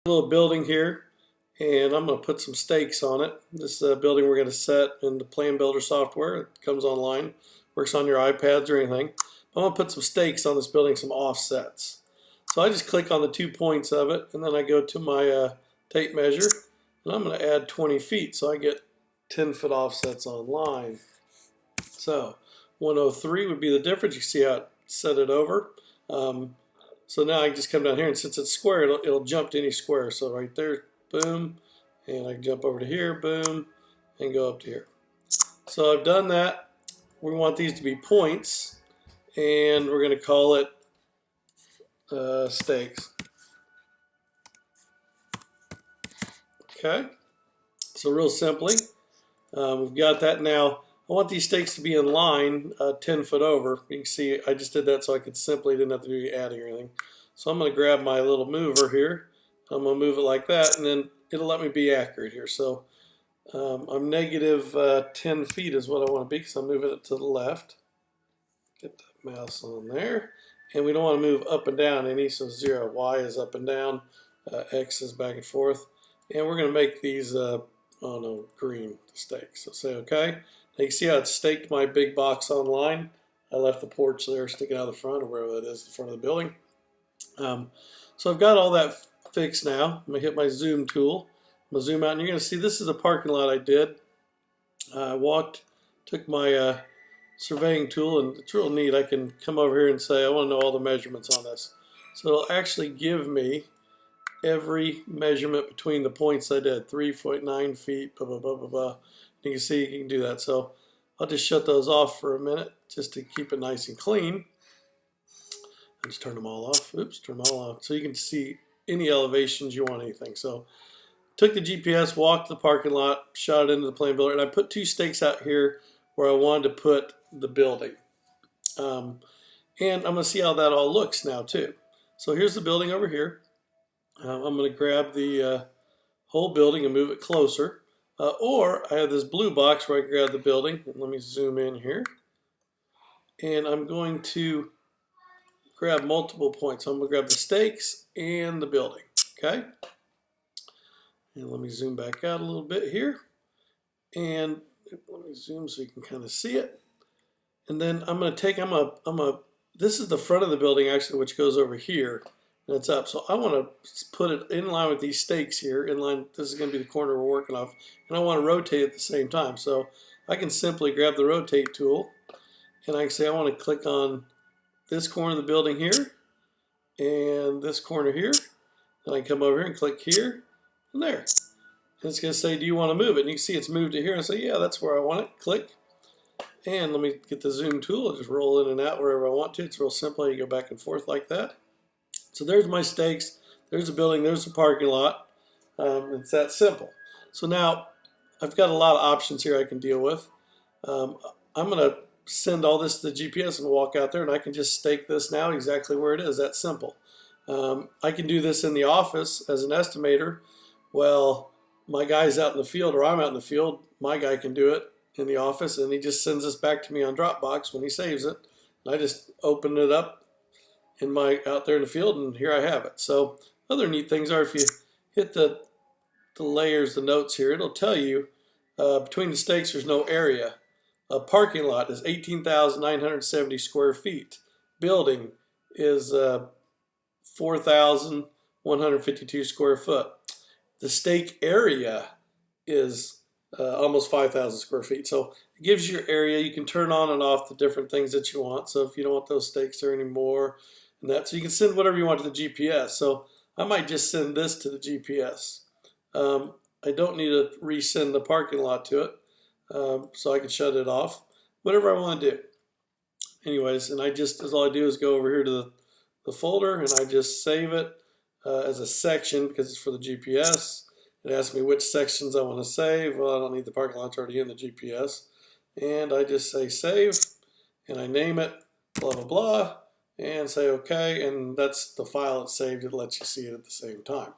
Little building here, and I'm going to put some stakes on it. This building we're going to set in the Plan Builder software. It comes online, works on your iPads or anything. I'm going to put some stakes on this building, some offsets. So I just click on the 2 points of it, and then I go to my tape measure, and I'm going to add 20 feet, so I get 10-foot offsets on line. So 103 would be the difference. You see how it set it over. So now I just come down here, and since it's square, it'll jump to any square. So right there, boom, and I can jump over to here, boom, and go up to here. So I've done that. We want these to be points, and we're going to call it stakes. Okay, so real simply, we've got that now. I want these stakes to be in line 10 foot over. You can see I just did that so I could simply, didn't have to do adding or anything. So I'm going to grab my little mover here. I'm going to move it like that, and then it'll let me be accurate here. So I'm negative 10 feet is what I want to be, because I'm moving it to the left. Get that mouse on there. And we don't want to move up and down any, so 0. Y is up and down. X is back and forth. And we're going to make these, green stakes. So say OK. Now you can see how it staked my big box on line. I left the porch there sticking out of the front, or wherever that is, the front of the building. So I've got all that fixed now. I'm going to hit my zoom tool. I'm going to zoom out, and you're going to see this is a parking lot I did. I took my surveying tool, and it's real neat. I can come over here and say I want to know all the measurements on this. So it'll actually give me every measurement between the points I did, 3.9 feet, blah, blah, blah, blah, blah. You can see you can do that. So I'll just shut those off for a minute just to keep it nice and clean. I'll just turn them all off. Oops, turn them all off. So you can see any elevations you want, anything. So took the GPS, walked the parking lot, shot it into the Plan Builder, and I put 2 stakes out here where I wanted to put the building. And I'm going to see how that all looks now too. So here's the building over here. I'm going to grab the whole building and move it closer. Or I have this blue box where I can grab the building. And let me zoom in here. And I'm going to grab multiple points. So I'm going to grab the stakes and the building. Okay? And let me zoom back out a little bit here. And let me zoom so you can kind of see it. And then I'm going to take, this is the front of the building actually, which goes over here. And it's up. So I want to put it in line with these stakes here. In line, this is going to be the corner we're working off. And I want to rotate at the same time. So I can simply grab the rotate tool, and I can say I want to click on this corner of the building here and this corner here. And I can come over here and click here and there. And it's going to say, do you want to move it? And you can see it's moved to here. And I say, yeah, that's where I want it. Click. And let me get the zoom tool. I'll just roll in and out wherever I want to. It's real simple. You go back and forth like that. So there's my stakes, there's a building, there's a parking lot. It's that simple. So now I've got a lot of options here I can deal with. I'm going to send all this to the GPS and walk out there, and I can just stake this now exactly where it is. That simple. I can do this in the office as an estimator. Well, my guy's out in the field, or I'm out in the field. My guy can do it in the office, and he just sends this back to me on Dropbox when he saves it. And I just open it up out there in the field, and here I have it. So other neat things are, if you hit the layers, the notes here, it'll tell you between the stakes there's no area. A parking lot is 18,970 square feet. Building is 4,152 square foot. The stake area is almost 5,000 square feet. So it gives you your area. You can turn on and off the different things that you want. So if you don't want those stakes there anymore, and that, so you can send whatever you want to the GPS. So I might just send this to the GPS. I don't need to resend the parking lot to it, so I can shut it off. Whatever I want to do. Anyways, and all I do is go over here to the folder, and I just save it as a section because it's for the GPS. It asks me which sections I want to save. Well, I don't need the parking lot, it's already in the GPS. And I just say save, and I name it blah, blah, blah, and say OK, and that's the file it's saved. It lets you see it at the same time.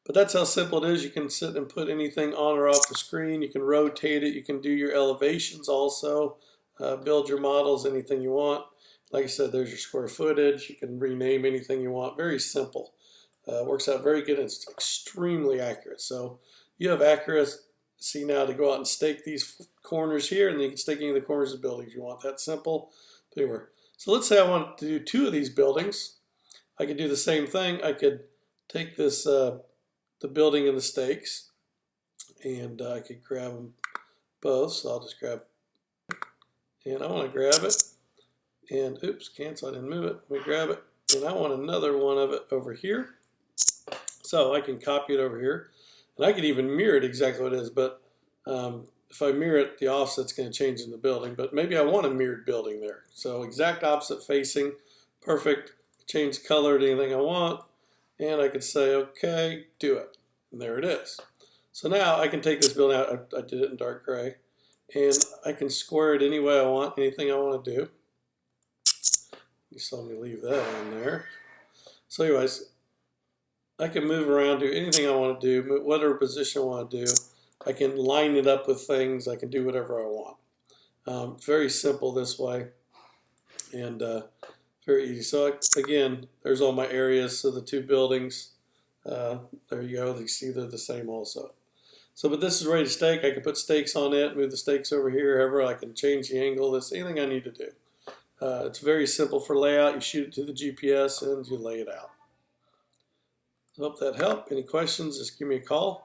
But that's how simple it is. You can sit and put anything on or off the screen. You can rotate it. You can do your elevations also, build your models, anything you want. Like I said, there's your square footage. You can rename anything you want. Very simple. Works out very good, and it's extremely accurate. So you have accuracy now to go out and stake these corners here, and then you can stake any of the corners of the buildings you want. That simple. Anywhere. So let's say I want to do 2 of these buildings. I could do the same thing. I could take this, the building and the stakes, and I could grab them both. So I'll just grab, and I want to grab it, and oops, cancel, I didn't move it. Let me grab it, and I want another one of it over here. So I can copy it over here, and I could even mirror it exactly what it is, but if I mirror it, the offset's going to change in the building, but maybe I want a mirrored building there. So exact opposite facing, perfect, change color to anything I want, and I could say, okay, do it, and there it is. So now I can take this building out, I did it in dark gray, and I can square it any way I want, anything I want to do. You saw me leave that on there. So anyways, I can move around, do anything I want to do, whatever position I want to do. I can line it up with things. I can do whatever I want. Very simple this way, and very easy. So again, there's all my areas. So the 2 buildings, there you go. You see they're the same also. So, but this is ready to stake. I can put stakes on it, move the stakes over here, however I can change the angle. This anything I need to do. It's very simple for layout. You shoot it to the GPS and you lay it out. I hope that helped. Any questions, just give me a call.